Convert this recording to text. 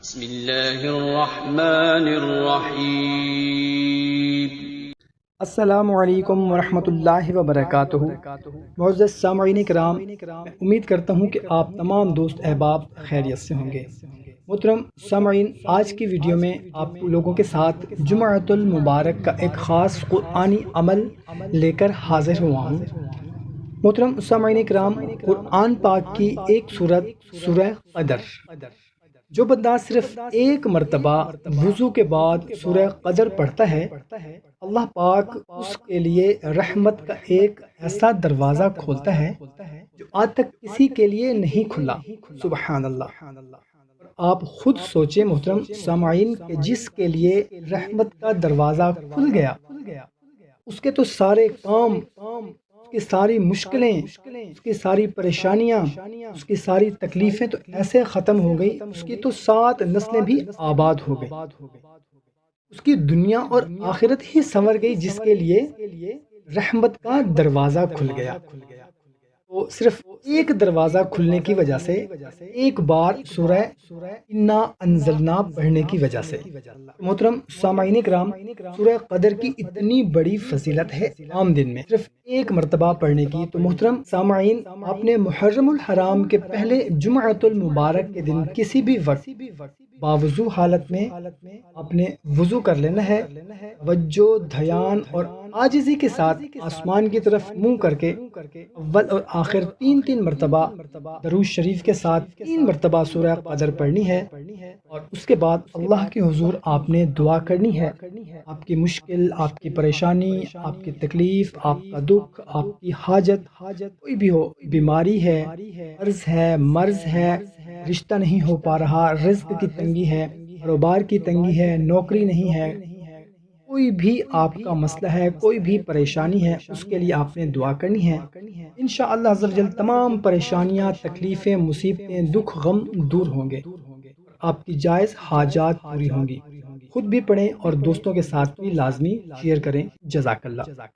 بسم اللہ الرحمن الرحیم۔ السلام علیکم ورحمۃ اللہ وبرکاتہ۔ معزز سامعین کرام، میں امید کرتا ہوں کہ آپ تمام دوست احباب خیریت سے ہوں گے۔ محترم سامعین، آج کی ویڈیو میں آپ لوگوں کے ساتھ جمعۃ المبارک کا ایک خاص قرآنی عمل لے کر حاضر ہوا ہوں۔ محترم سامعین کرام، قرآن پاک کی ایک سورت سورہ قدر، جو بندہ صرف ایک مرتبہ وضو کے بعد سورہ قدر پڑھتا ہے، اللہ پاک اس کے لیے رحمت کا ایک ایسا دروازہ کھولتا ہے جو آج تک کسی کے لیے نہیں کھلا۔ سبحان اللہ۔ آپ خود سوچیں محترم سامعین کہ جس کے لیے رحمت کا دروازہ کھل گیا، اس کے تو سارے کام، اس کی ساری مشکلیں، اس کی ساری پریشانیاں، اس کی ساری تکلیفیں تو ایسے ختم ہو گئی، اس کی تو 7 نسلیں بھی آباد ہو گئی، اس کی دنیا اور آخرت ہی سنور گئی جس کے لیے رحمت کا دروازہ کھل گیا۔ تو صرف ایک دروازہ کھلنے کی وجہ سے، ایک بار سورہ انا انزلنا پڑھنے کی وجہ سے۔ محترم سامعین کرام، سورہ قدر کی اتنی بڑی فضیلت ہے عام دن میں صرف ایک مرتبہ پڑھنے کی، تو محترم سامعین، آپ نے محرم الحرام کے پہلے جمعۃ المبارک کے دن کسی بھی وقت باوضو حالت میں آپ نے وضو کر لینا ہے، توجہ، دھیان اور عاجزی کے ساتھ آسمان کی طرف منہ کر کے اول اور آخر 3 مرتبہ درود شریف کے ساتھ 3 مرتبہ سورہ قدر پڑھنی ہے، اور اس کے بعد اللہ کے حضور آپ نے دعا کرنی ہے۔ آپ کی مشکل، آپ کی پریشانی، آپ کی تکلیف، آپ کا دکھ، آپ کی حاجت کوئی بھی ہو، بیماری ہے، قرض ہے، مرض ہے، رشتہ نہیں ہو پا رہا، رزق کی تنگی ہے، کاروبار کی تنگی ہے، نوکری نہیں ہے، کوئی بھی آپ کا مسئلہ ہے، کوئی بھی پریشانی ہے، اس کے لیے آپ نے دعا کرنی ہے۔ انشاءاللہ عز و جل تمام پریشانیاں، تکلیفیں، مصیبتیں، دکھ، غم دور ہوں گے، آپ کی جائز حاجات پوری ہوں گی۔ خود بھی پڑھیں اور دوستوں کے ساتھ بھی لازمی شیئر کریں۔ جزاک اللہ۔